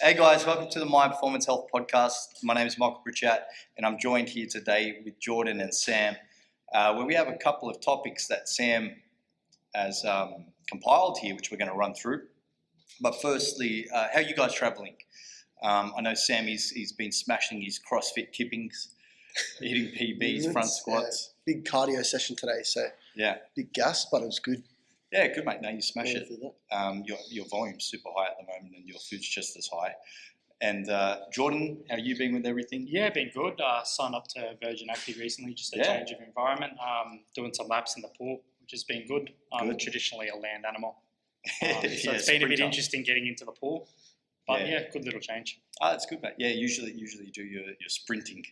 Hey guys, welcome to the My Performance Health Podcast. My name is Michael Pritchett and I'm joined here today with Jordan and Sam, where we have a couple of topics that Sam has compiled here, which we're going to run through. But firstly, how are you guys traveling? I know Sam, he's been smashing his CrossFit kippings, hitting PBs, front squats. Big cardio session today, so Yeah. big gas, but it was good. Yeah, good mate. No, you smash Yeah, it. through that. Your volume's super high at the moment, and your food's just as high. And Jordan, how you been with everything? Yeah, been good. Signed up to Virgin Active recently, just a Yeah. change of environment. Doing some laps in the pool, which has been good. I'm Good. traditionally a land animal, so Yeah, it's been a bit springtime. interesting getting into the pool. But Yeah. yeah, good little change. Ah, that's good, mate. Yeah, usually you do your sprinting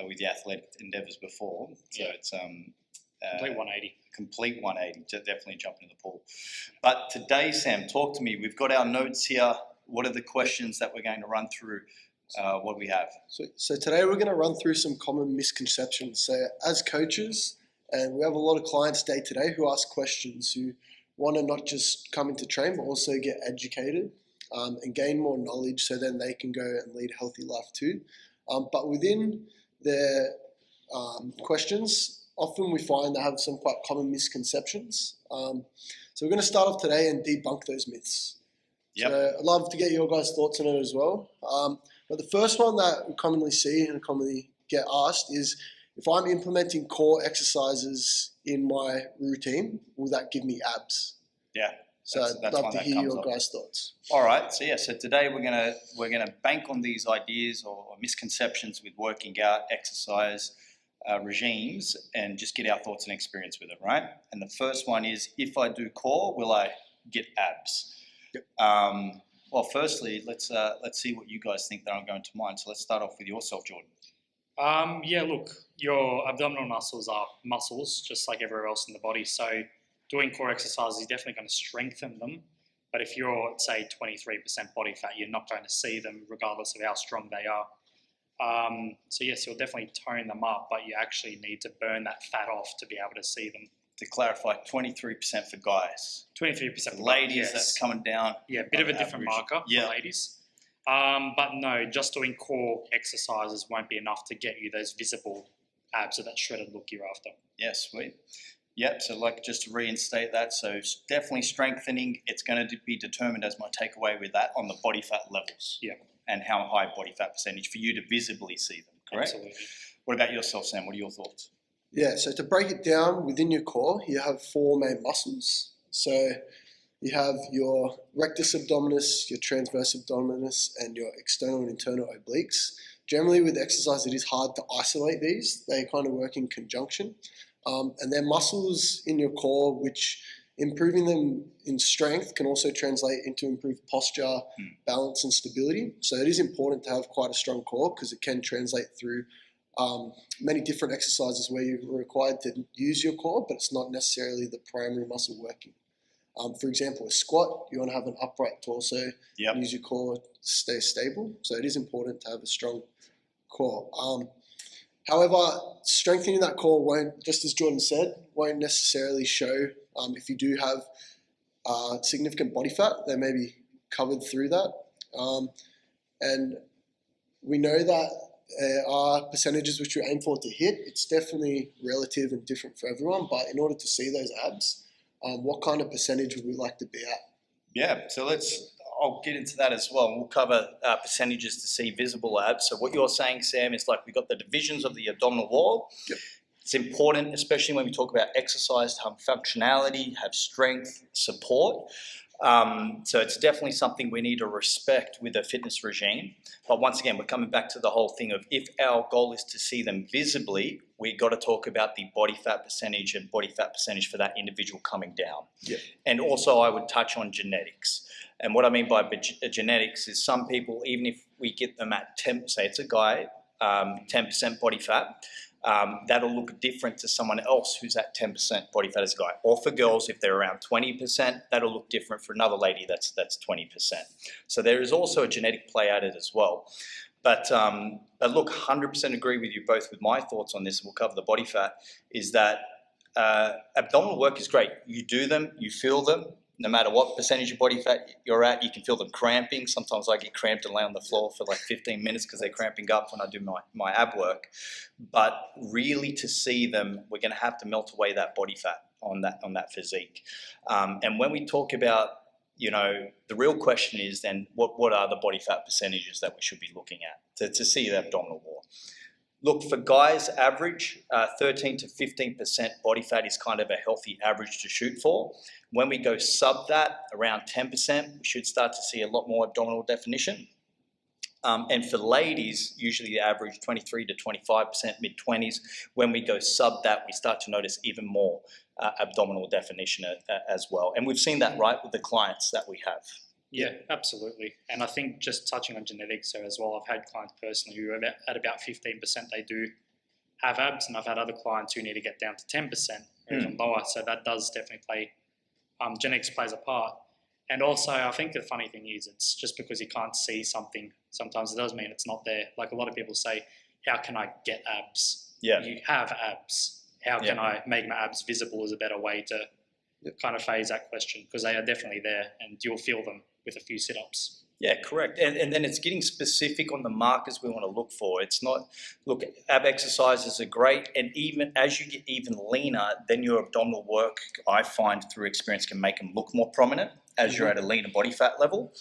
with the athletic endeavours before, so Yeah. it's Complete 180. complete 180. Definitely jump into the pool. But today, Sam, talk to me. We've got our notes here. What are the questions that we're going to run through? What do we have? So today we're going to run through some common misconceptions. So as coaches, and we have a lot of clients day to day who ask questions, who want to not just come in to train, but also get educated and gain more knowledge so then they can go and lead a healthy life too. But within their questions, often we find they have some quite common misconceptions. So we're going to start off today and debunk those myths. Yep. So I'd love to get your guys' thoughts on it as well. But the first one that we commonly see and commonly get asked is, if I'm implementing core exercises in my routine, will that give me abs? Yeah. So That's I'd one love to that hear comes your up. guys' thoughts. All right. So today we're gonna bank on these ideas or misconceptions with working out, exercise regimes, and just get our thoughts and experience with it, right? And the first one is, if I do core, will I get abs? Yep. Well, firstly, let's see what you guys think that I'm going to mind. So let's start off with yourself, Jordan. Yeah, look, your abdominal muscles are muscles, just like everywhere else in the body. So doing core exercises is definitely going to strengthen them. But if you're, say, 23% body fat, you're not going to see them regardless of how strong they are. So yes, you'll definitely tone them up, but you actually need to burn that fat off to be able to see them. To clarify, 23% for guys. 23% For ladies, yes. that's coming down. Yeah, a bit of a on different average. marker Yeah. for ladies. But no, just doing core exercises won't be enough to get you those visible abs or that shredded look you're after. Yeah, sweet. Yep, so like just to reinstate that, so definitely strengthening, it's going to be determined as my takeaway with that on the body fat levels. Yeah. And how high body fat percentage for you to visibly see them, correct? Absolutely. What about yourself, Sam? What are your thoughts? Yeah, so to break it down, within your core, you have four main muscles. So you have your rectus abdominis, your transverse abdominis, and your external and internal obliques. Generally, with exercise, it is hard to isolate these. They kind of work in conjunction. And they're muscles in your core, which improving them in strength can also translate into improved posture, balance, and stability. So it is important to have quite a strong core because it can translate through many different exercises where you're required to use your core, but it's not necessarily the primary muscle working. For example, a squat, you want to have an upright torso, Yep. use your core to stay stable. So it is important to have a strong core. However, strengthening that core won't, just as Jordan said, won't necessarily show if you do have significant body fat. They may be covered through that. And we know that there are percentages which we aim for to hit. It's definitely relative and different for everyone, but in order to see those abs, what kind of percentage would we like to be at? Yeah, so I'll get into that as well. We'll cover percentages to see visible abs. So what you're saying, Sam, is like we've got the divisions of the abdominal wall. Yep. It's important, especially when we talk about exercise, to have functionality, have strength, support. So it's definitely something we need to respect with a fitness regime. But once again, we're coming back to the whole thing of, if our goal is to see them visibly, we got to talk about the body fat percentage and body fat percentage for that individual coming down. Yep. And also I would touch on genetics. And what I mean by genetics is, some people, even if we get them at 10, say it's a guy, 10% body fat, that'll look different to someone else who's at 10% body fat as a guy. Or for girls, if they're around 20%, that'll look different for another lady that's 20%. So there is also a genetic play at it as well. But look, 100% agree with you both with my thoughts on this, and we'll cover the body fat, is that abdominal work is great. You do them, you feel them, no matter what percentage of body fat you're at, you can feel them cramping. Sometimes I get cramped and lay on the floor for like 15 minutes because they're cramping up when I do my ab work. But really to see them, we're going to have to melt away that body fat on that physique. And when we talk about, the real question is then what are the body fat percentages that we should be looking at to see the abdominal wall? Look, for guys, average 13 to 15% body fat is kind of a healthy average to shoot for. When we go sub that, around 10%, we should start to see a lot more abdominal definition. And for ladies, usually the average 23 to 25%, mid-20s. When we go sub that, we start to notice even more abdominal definition as well. And we've seen that right with the clients that we have. Yeah, absolutely. And I think just touching on genetics there as well, I've had clients personally who are at about 15% they do have abs, and I've had other clients who need to get down to 10% or even lower. So that does definitely play, genetics plays a part. And also, I think the funny thing is, it's just because you can't see something, sometimes it does mean it's not there. Like a lot of people say, how can I get abs? Yeah. You have abs. How can I make my abs visible is a better way to kind of phase that question, because they are definitely there and you'll feel them with a few sit-ups. Yeah, correct. And then it's getting specific on the markers we want to look for. It's not, look, ab exercises are great, and even as you get even leaner, then your abdominal work, I find through experience, can make them look more prominent as you're at a leaner body fat level.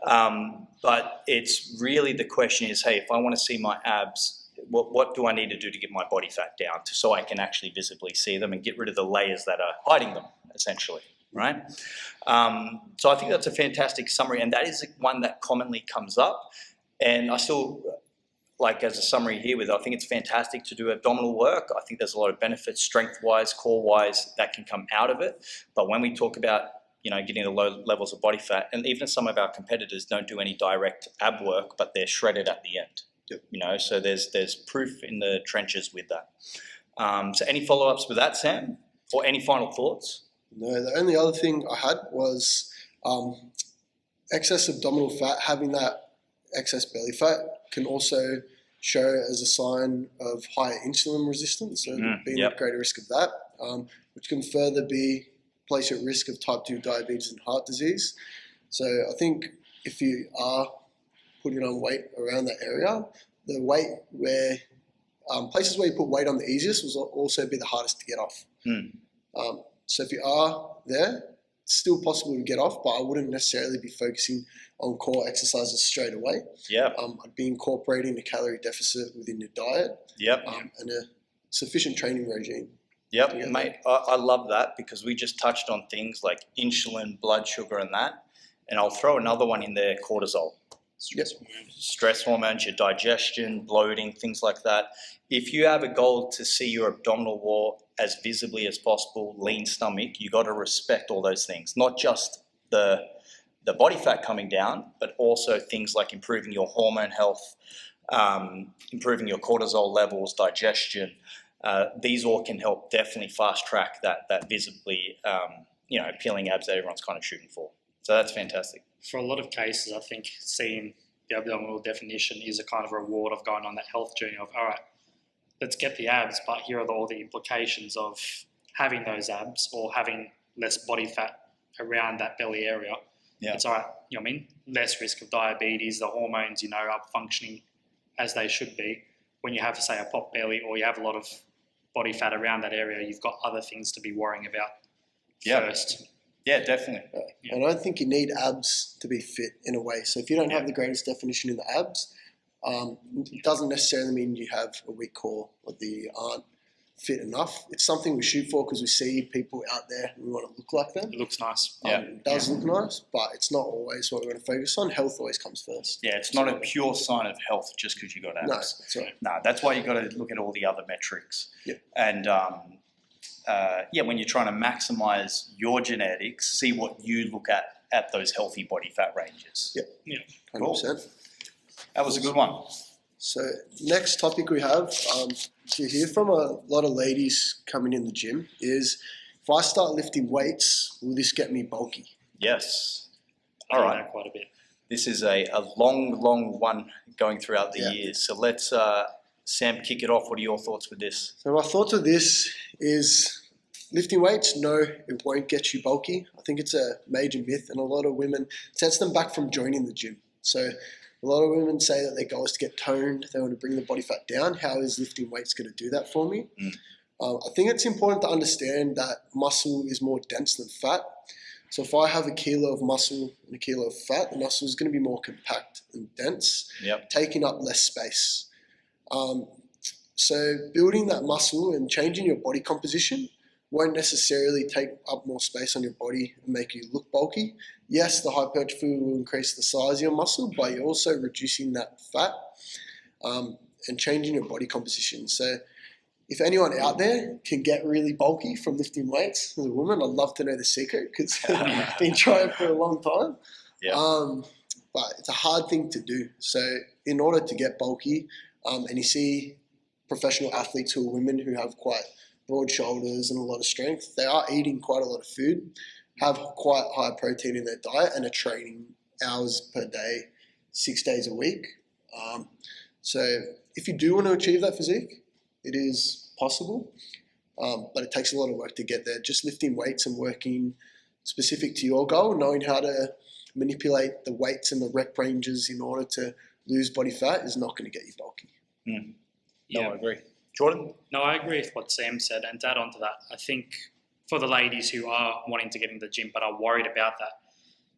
But it's really, the question is, hey, if I want to see my abs, what do I need to do to get my body fat down so I can actually visibly see them and get rid of the layers that are hiding them, essentially, right? So I think that's a fantastic summary, and that is one that commonly comes up. And I still, like as a summary here with, I think it's fantastic to do abdominal work. I think there's a lot of benefits, strength-wise, core-wise, that can come out of it. But when we talk about getting the low levels of body fat, and even some of our competitors don't do any direct ab work, but they're shredded at the end. So there's proof in the trenches with that. So any follow-ups with that, Sam? Or any final thoughts? No, the only other thing I had was excess abdominal fat. Having that excess belly fat can also show as a sign of higher insulin resistance, so being at greater risk of that, which can further place you at risk of type 2 diabetes and heart disease. So I think if you are putting on weight around that area, the weight where places where you put weight on the easiest will also be the hardest to get off. So if you are there, it's still possible to get off, but I wouldn't necessarily be focusing on core exercises straight away. I'd be incorporating a calorie deficit within your diet. And a sufficient training regime. Mate, I love that, because we just touched on things like insulin, blood sugar and that. And I'll throw another one in there, cortisol. Stress hormones, your digestion, bloating, things like that. If you have a goal to see your abdominal wall as visibly as possible, lean stomach, you got to respect all those things, not just the body fat coming down, but also things like improving your hormone health, improving your cortisol levels, digestion. These all can help definitely fast track that visibly, appealing abs that everyone's kind of shooting for. So that's fantastic. For a lot of cases, I think seeing the abdominal definition is a kind of reward of going on that health journey of, all right, let's get the abs, but here are all the implications of having those abs or having less body fat around that belly area. It's all right, less risk of diabetes, the hormones, are functioning as they should be. When you have, say, a pot belly or you have a lot of body fat around that area, you've got other things to be worrying about first. Yeah, definitely. And I don't think you need abs to be fit in a way. So if you don't have the greatest definition in the abs, it doesn't necessarily mean you have a weak core or that you aren't fit enough. It's something we shoot for because we see people out there and we want to look like them. It looks nice. It does look nice, but it's not always what we're going to focus on. Health always comes first. Yeah, it's not a pure sign of health just because you got abs. No, that's right. No, that's why you got to look at all the other metrics. And when you're trying to maximize your genetics, see what you look at those healthy body fat ranges. 100%. That was a good one. So next topic we have, to hear from a lot of ladies coming in the gym is, if I start lifting weights, will this get me bulky? Yes. I do that quite a bit. This is a long one going throughout the years. So let's, Sam, kick it off. What are your thoughts with this? So my thoughts with this is, Lifting weights, no, it won't get you bulky. I think it's a major myth, and a lot of women sets them back from joining the gym. So a lot of women say that their goal is to get toned, they want to bring the body fat down. How is lifting weights going to do that for me? I think it's important to understand that muscle is more dense than fat. So if I have a kilo of muscle and a kilo of fat, the muscle is going to be more compact and dense, taking up less space. So building that muscle and changing your body composition won't necessarily take up more space on your body and make you look bulky. Yes, the hypertrophy will increase the size of your muscle, but you're also reducing that fat and changing your body composition. So if anyone out there can get really bulky from lifting weights as a woman, I'd love to know the secret, because I've been trying for a long time. But it's a hard thing to do. So in order to get bulky, and you see professional athletes who are women who have quite broad shoulders and a lot of strength, they are eating quite a lot of food, have quite high protein in their diet, and are training hours per day, 6 days a week. So if you do want to achieve that physique, it is possible, but it takes a lot of work to get there. Just lifting weights and working specific to your goal, knowing how to manipulate the weights and the rep ranges in order to lose body fat is not going to get you bulky. No, I agree. Jordan? No, I agree with what Sam said, and to add on to that, I think for the ladies who are wanting to get in the gym but are worried about that,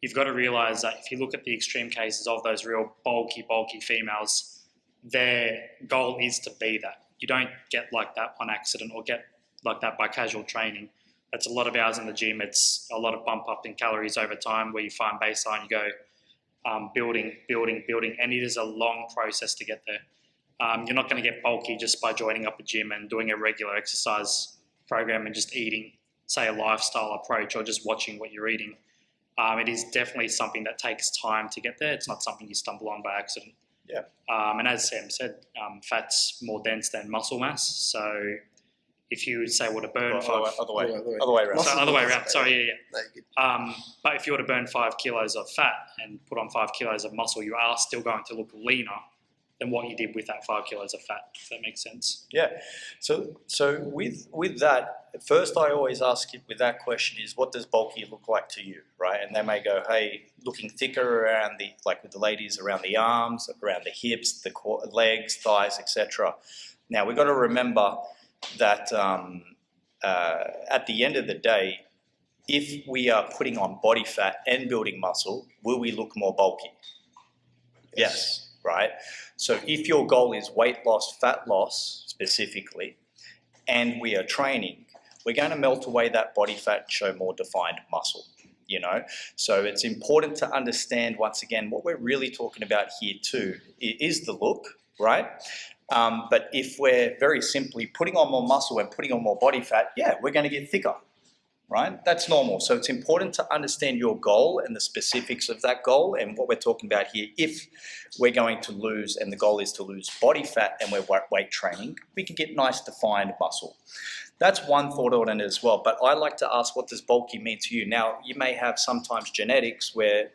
you've got to realise that if you look at the extreme cases of those real bulky females, their goal is to be that. You don't get like that on accident or get like that by casual training. It's a lot of hours in the gym. It's a lot of bump up in calories over time where you find baseline, you go building, and it is a long process to get there. You're not going to get bulky just by joining up a gym and doing a regular exercise program and just eating, say, a lifestyle approach or just watching what you're eating. It is definitely something that takes time to get there. It's not something you stumble on by accident. And as Sam said, fat's more dense than muscle mass. So if you say, well, to burn Other way around. So other way around. Sorry, but if you were to burn 5 kilos of fat and put on 5 kilos of muscle, you are still going to look leaner than what you did with that 5 kilos of fat, if that makes sense. Yeah. So with that, first I always ask it with that question is, what does bulky look like to you, right? And they may go, hey, looking thicker around the, like with the ladies, around the arms, around the hips, the legs, thighs, etc. Now we've got to remember that at the end of the day, if we are putting on body fat and building muscle, will we look more bulky? Yes. Right? So if your goal is weight loss, fat loss specifically, and we are training, we're going to melt away that body fat and show more defined muscle, you know? So it's important to understand, once again, what we're really talking about here too is the look, right? But if we're very simply putting on more muscle and putting on more body fat, yeah, we're going to get thicker. Right? That's normal. So it's important to understand your goal and the specifics of that goal and what we're talking about here. If we're going to lose, and the goal is to lose body fat and we're weight training, we can get nice defined muscle. That's one thought on it as well. But I like to ask, what does bulky mean to you? Now, you may have sometimes genetics where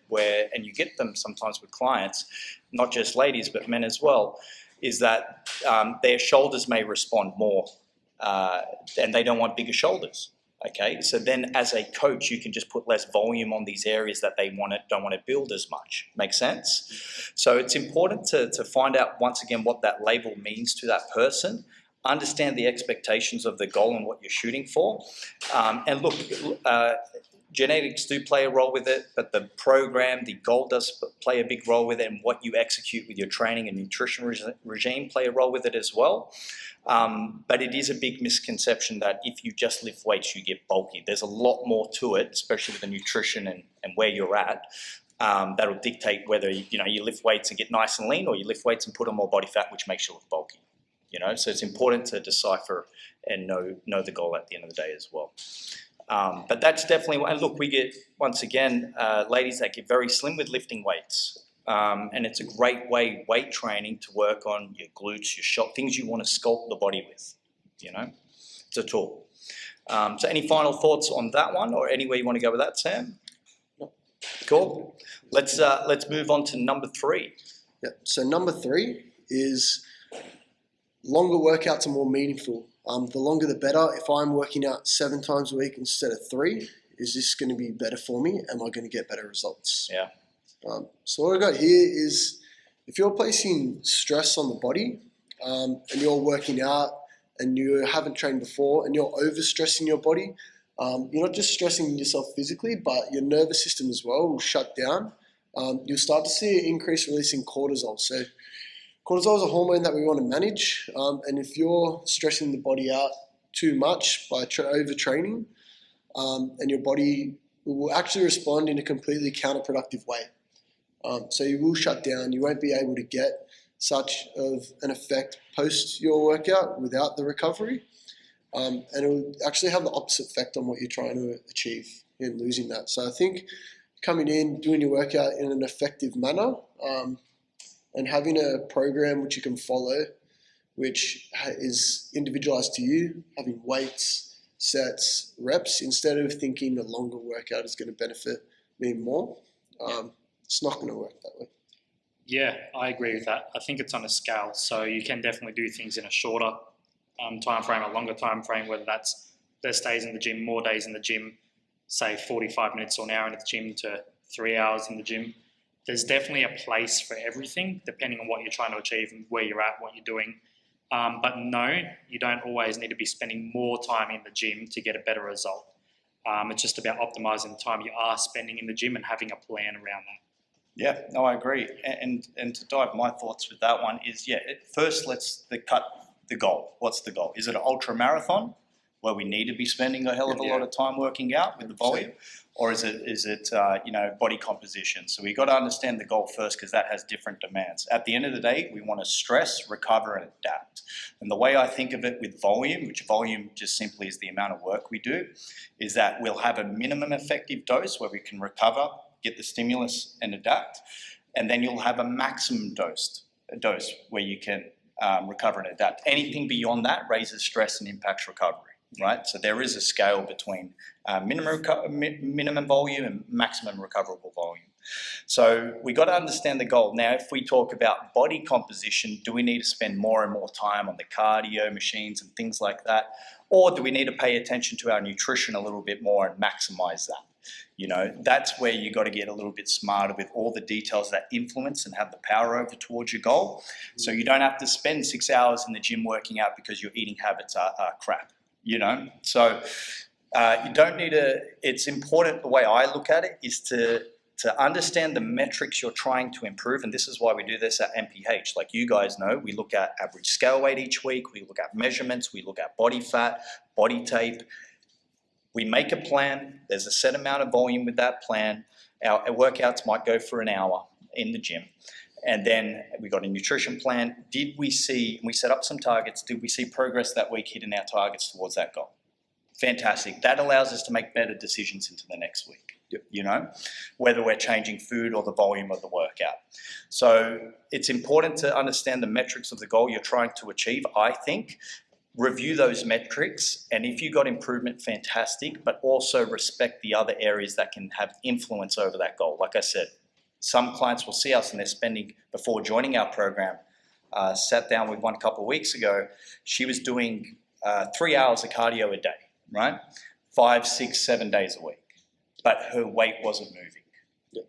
and you get them sometimes with clients, not just ladies, but men as well, is that their shoulders may respond more and they don't want bigger shoulders. Okay, so then as a coach, you can just put less volume on these areas that they don't want to build as much. Make sense? So it's important to find out, once again, what that label means to that person, understand the expectations of the goal and what you're shooting for. And look, genetics do play a role with it, but the program, the goal does play a big role with it, and what you execute with your training and nutrition regime play a role with it as well. But it is a big misconception that if you just lift weights, you get bulky. There's a lot more to it, especially with the nutrition and where you're at. That'll dictate whether you lift weights and get nice and lean, or you lift weights and put on more body fat, which makes you look bulky. So it's important to decipher and know the goal at the end of the day as well. But that's definitely, and look, we get, once again, ladies that get very slim with lifting weights. And it's a great way, weight training, to work on your glutes, your shoulders, things you want to sculpt the body with, It's a tool. So any final thoughts on that one, or anywhere you want to go with that, Sam? No. Cool. Let's move on to number 3. So number 3 is longer workouts are more meaningful. The longer the better. If I'm working out 7 times a week instead of 3, is this going to be better for me? Am I going to get better results? Yeah. So what I got here is, if you're placing stress on the body and you're working out and you haven't trained before and you're overstressing your body, you're not just stressing yourself physically, but your nervous system as well will shut down. You'll start to see an increased release in cortisol. So cortisol is a hormone that we want to manage, and if you're stressing the body out too much by overtraining, and your body will actually respond in a completely counterproductive way. So you will shut down. You won't be able to get such of an effect post your workout without the recovery, and it will actually have the opposite effect on what you're trying to achieve in losing that. So I think coming in, doing your workout in an effective manner, and having a program which you can follow, which is individualized to you, having weights, sets, reps, instead of thinking a longer workout is going to benefit me more. It's not going to work that way. Yeah, I agree with that. I think it's on a scale, so you can definitely do things in a shorter time frame, a longer time frame, whether that's less days in the gym, more days in the gym, say 45 minutes or an hour in the gym to 3 hours in the gym. There's definitely a place for everything, depending on what you're trying to achieve and where you're at, what you're doing. But no, you don't always need to be spending more time in the gym to get a better result. It's just about optimizing the time you are spending in the gym and having a plan around that. Yeah, no, I agree. And to dive my thoughts with that one is, first let's cut the goal. What's the goal? Is it an ultra marathon where we need to be spending a hell of a lot of time working out with the volume? Or is it body composition? So we got to understand the goal first, because that has different demands. At the end of the day, we want to stress, recover, and adapt. And the way I think of it with volume, which volume just simply is the amount of work we do, is that we'll have a minimum effective dose where we can recover, get the stimulus, and adapt. And then you'll have a maximum dose where you can recover and adapt. Anything beyond that raises stress and impacts recovery. Right, so there is a scale between minimum volume and maximum recoverable volume. So we got to understand the goal. Now, if we talk about body composition, do we need to spend more and more time on the cardio machines and things like that, or do we need to pay attention to our nutrition a little bit more and maximize that? That's where you got to get a little bit smarter with all the details that influence and have the power over towards your goal. So you don't have to spend 6 hours in the gym working out because your eating habits are crap. So you don't need it's important, the way I look at it is to understand the metrics you're trying to improve. And this is why we do this at MPH. Like you guys know, we look at average scale weight each week. We look at measurements. We look at body fat, body tape. We make a plan. There's a set amount of volume with that plan. Our workouts might go for an hour in the gym. And then we got a nutrition plan. Did we see, and we set up some targets, did we see progress that week hitting our targets towards that goal? Fantastic. That allows us to make better decisions into the next week, whether we're changing food or the volume of the workout. So it's important to understand the metrics of the goal you're trying to achieve, I think. Review those metrics, and if you got improvement, fantastic, but also respect the other areas that can have influence over that goal. Like I said, some clients will see us and they're spending, before joining our program, sat down with one a couple of weeks ago. She was doing 3 hours of cardio a day, right? 5, 6, 7 days a week, but her weight wasn't moving. Yep.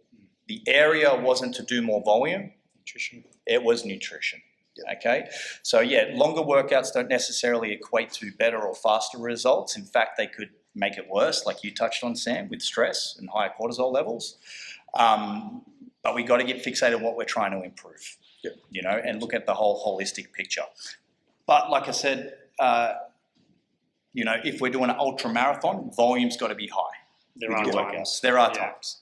The area wasn't to do more volume. Nutrition. It was nutrition. Yep. Okay, so longer workouts don't necessarily equate to better or faster results. In fact, they could make it worse, like you touched on, Sam, with stress and higher cortisol levels. But we got to get fixated on what we're trying to improve, and look at the whole holistic picture. But like I said, if we're doing an ultra marathon, volume's got to be high. There are times. There are times.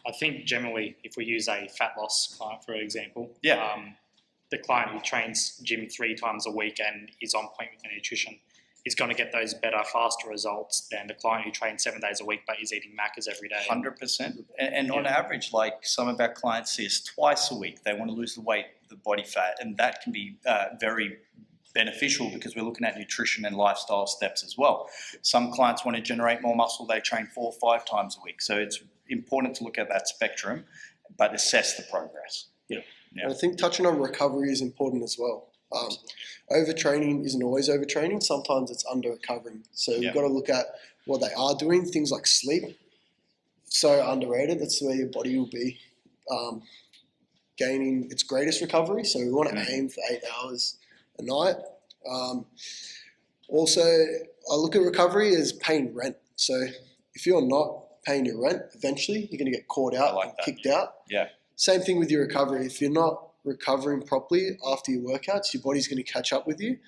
I think generally, if we use a fat loss client, for example, the client who trains gym 3 times a week and is on point with their nutrition is going to get those better, faster results than the client who trains 7 days a week but is eating Maccas every day. 100%. And on average, like some of our clients see us twice a week. They want to lose the weight, the body fat, and that can be very beneficial because we're looking at nutrition and lifestyle steps as well. Some clients want to generate more muscle. They train 4 or 5 times a week. So it's important to look at that spectrum, but assess the progress. And I think touching on recovery is important as well. Overtraining isn't always overtraining. Sometimes it's under recovering. So we've got to look at what they are doing. Things like sleep, so underrated. That's where your body will be gaining its greatest recovery. So we want to aim for 8 hours a night. Also, I look at recovery as paying rent. So if you're not paying your rent, eventually you're going to get caught out and kicked out. Yeah. Same thing with your recovery. If you're not recovering properly after your workouts, your body's going to catch up with you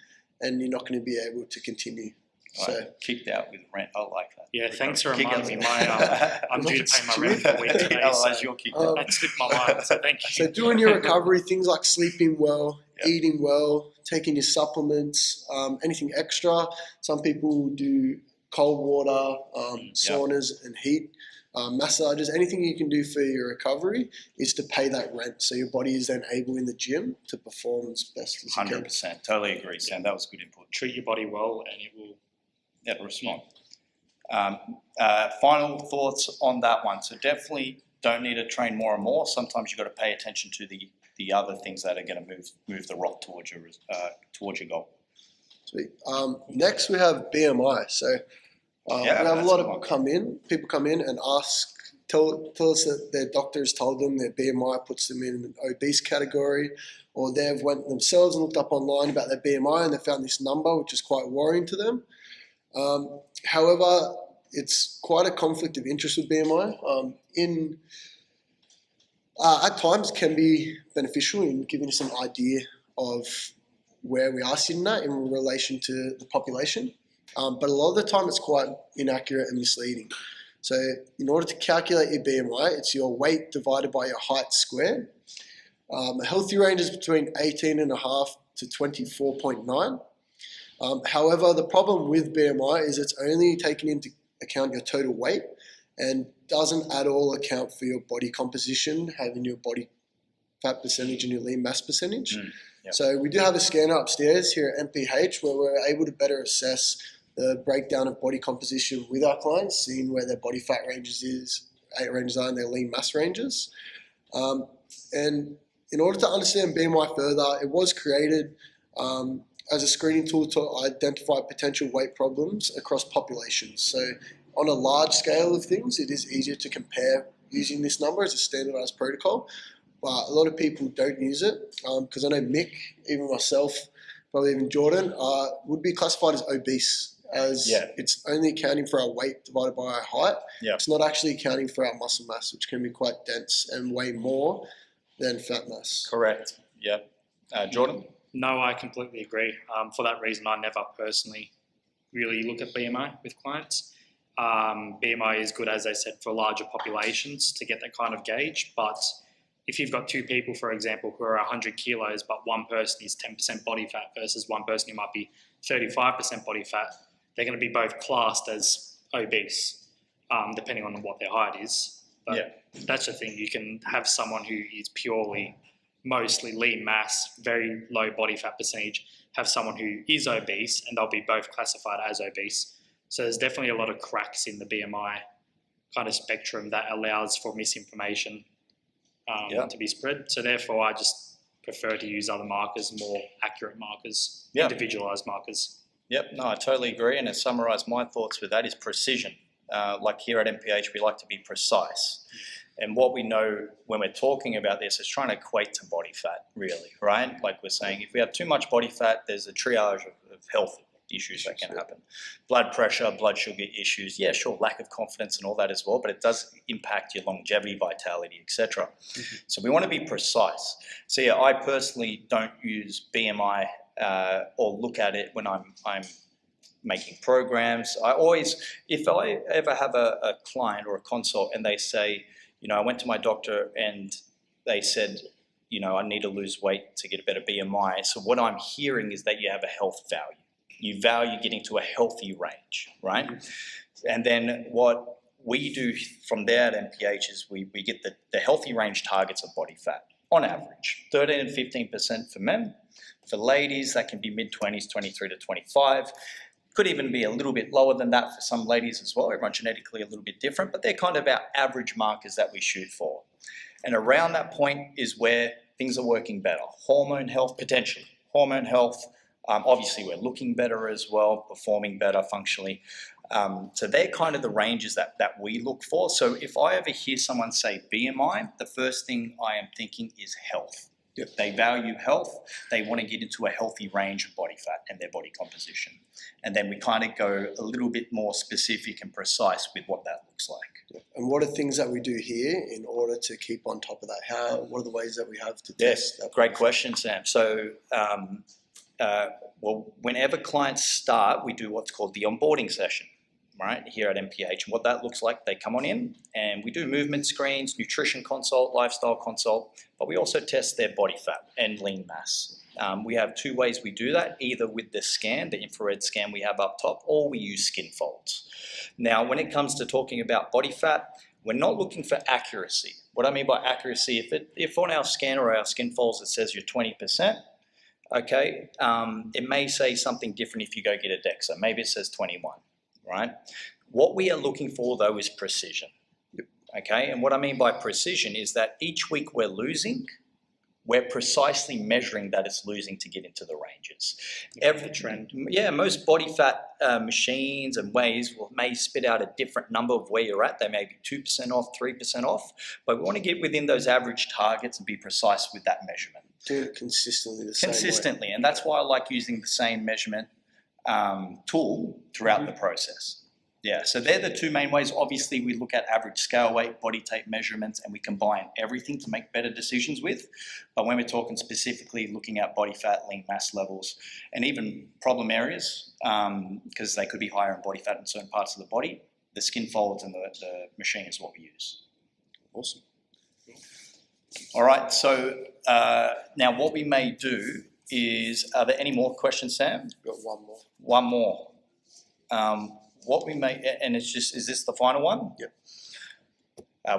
and you're not going to be able to continue. So kicked out with rent. I like that. Yeah, thanks for reminding me. I'm due to pay my rent for a week today. Otherwise you're kicked out. That slipped my mind, so thank you. So doing your recovery, things like sleeping well, eating well, taking your supplements, anything extra. Some people do cold water, saunas and heat, massages. Anything you can do for your recovery is to pay that rent. So your body is then able in the gym to perform as best as you can. 100%. Totally agree, Sam. That was good input. Treat your body well and it will respond. Final thoughts on that one. So definitely don't need to train more and more. Sometimes you've got to pay attention to the other things that are going to move the rock towards your goal. Sweet. Next we have BMI. So we have a lot of people come in and tell us that their doctors told them their BMI puts them in an obese category, or they've went themselves and looked up online about their BMI and they found this number, which is quite worrying to them. However, it's quite a conflict of interest with BMI. At times can be beneficial in giving us an idea of where we are sitting at in relation to the population. But a lot of the time it's quite inaccurate and misleading. So in order to calculate your BMI, it's your weight divided by your height squared. A healthy range is between 18.5 to 24.9. However, the problem with BMI is it's only taking into account your total weight and doesn't at all account for your body composition, having your body fat percentage and your lean mass percentage. So we do have a scanner upstairs here at MPH where we're able to better assess the breakdown of body composition with our clients, seeing where their body fat ranges are and their lean mass ranges. And in order to understand BMI further, it was created as a screening tool to identify potential weight problems across populations. So on a large scale of things, it is easier to compare using this number as a standardized protocol, but a lot of people don't use it because I know Mick, even myself, probably even Jordan, would be classified as obese, as it's only accounting for our weight divided by our height. It's not actually accounting for our muscle mass, which can be quite dense and weigh more than fat mass. Correct. Jordan? No, I completely agree. For that reason, I never personally really look at BMI with clients. BMI is good, as I said, for larger populations to get that kind of gauge. But if you've got two people, for example, who are 100 kilos, but one person is 10% body fat versus one person who might be 35% body fat, they're going to be both classed as obese, depending on what their height is. But that's the thing. You can have someone who is purely mostly lean mass, very low body fat percentage, have someone who is obese, and they'll be both classified as obese. So there's definitely a lot of cracks in the BMI kind of spectrum that allows for misinformation to be spread. So therefore, I just prefer to use other markers, more accurate markers, individualized markers. No, I totally agree. And to summarize my thoughts with that is precision. Like here at MPH, we like to be precise. And what we know when we're talking about this is trying to equate to body fat, really, right? Like we're saying, if we have too much body fat, there's a triage of health issues that can happen. Blood pressure, blood sugar issues, lack of confidence and all that as well, but it does impact your longevity, vitality, etc. So we want to be precise. So I personally don't use BMI or look at it when I'm making programs. I always, if I ever have a client or a consult and they say, I went to my doctor and they said, I need to lose weight to get a better BMI. So what I'm hearing is that you have a health value. You value getting to a healthy range, right? And then what we do from there at MPH is we get the healthy range targets of body fat on average, 13 and 15% for men. For ladies, that can be mid-20s, 23 to 25. Could even be a little bit lower than that for some ladies as well. Everyone's genetically a little bit different, but they're kind of our average markers that we shoot for. And around that point is where things are working better. Hormone health, potentially. hormone health. Obviously, we're looking better as well, performing better functionally. So they're kind of the ranges that we look for. So if I ever hear someone say BMI, the first thing I am thinking is health. Yep. They value health. They want to get into a healthy range of body fat and their body composition. And then we kind of go a little bit more specific and precise with what that looks like. And what are things that we do here in order to keep on top of that? What are the ways that we have to test that? Great question, Sam. So, well, whenever clients start, we do what's called the onboarding session, right, here at MPH. And what that looks like, they come on in and we do movement screens, nutrition consult, lifestyle consult, but we also test their body fat and lean mass. We have two ways we do that, either with the scan, the infrared scan we have up top, or we use skin folds. Now, when it comes to talking about body fat, we're not looking for accuracy. What I mean by accuracy, if on our scan or our skin folds it says you're 20%, okay, it may say something different if you go get a DEXA. Maybe it says 21, right? What we are looking for, though, is precision, okay? And what I mean by precision is that each week we're losing, we're precisely measuring that it's losing to get into the ranges. Every trend, yeah, most body fat machines and ways may spit out a different number of where you're at. They may be 2% off, 3% off, but we want to get within those average targets and be precise with that measurement. Do it consistently the same way. Consistently, and that's why I like using the same measurement tool throughout the process. Yeah, so they're the two main ways. Obviously, we look at average scale weight, body tape measurements, and we combine everything to make better decisions with. But when we're talking specifically looking at body fat, lean mass levels, and even problem areas, because they could be higher in body fat in certain parts of the body, the skin folds and the machine is what we use. Awesome. All right, so now what we may do is, are there any more questions, Sam? Got one more. One more. What we may, and it's just, is this the final one? Yep.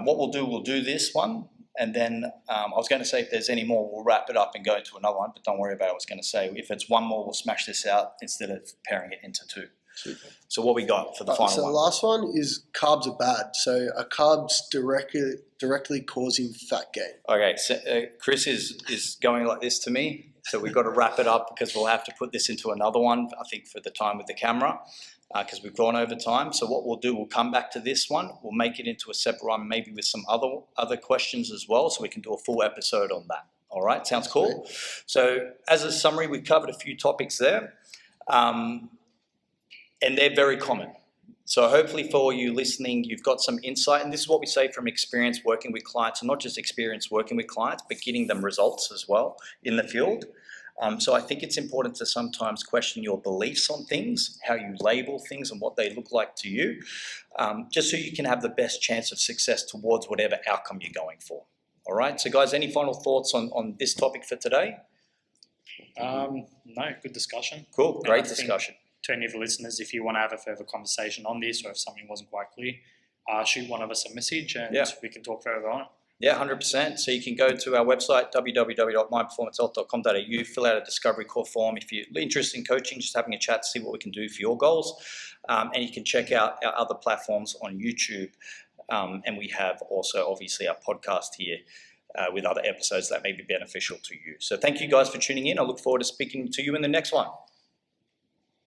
What we'll do this one, and then I was going to say if there's any more, we'll wrap it up and go into another one, but don't worry about it. I was going to say if it's one more, we'll smash this out instead of pairing it into two. Super. So what we got for the final So one? the last one is carbs are bad. So are carbs directly causing fat gain? Okay, so Chris is going like this to me, so we've got to wrap it up because we'll have to put this into another one, I think, for the time with the camera, because we've gone over time. So what we'll do, we'll come back to this one, we'll make it into a separate one, maybe with some other questions as well, so we can do a full episode on that. All right, sounds cool. Great. So as a summary, we've covered a few topics there, and they're very common. So hopefully for you listening, you've got some insight, and this is what we say from experience working with clients, and not just experience working with clients, but getting them results as well in the field. So I think it's important to sometimes question your beliefs on things, how you label things and what they look like to you, just so you can have the best chance of success towards whatever outcome you're going for. All right, so guys, any final thoughts on this topic for today? No, good discussion. Cool, And great I think discussion. To any of the listeners, if you want to have a further conversation on this, or if something wasn't quite clear, shoot one of us a message and we can talk further on it. Yeah, 100%. So you can go to our website, www.myperformancehealth.com.au, fill out a discovery call form. If you're interested in coaching, just having a chat to see what we can do for your goals. And you can check out our other platforms on YouTube. And we have also, obviously, our podcast here with other episodes that may be beneficial to you. So thank you guys for tuning in. I look forward to speaking to you in the next one.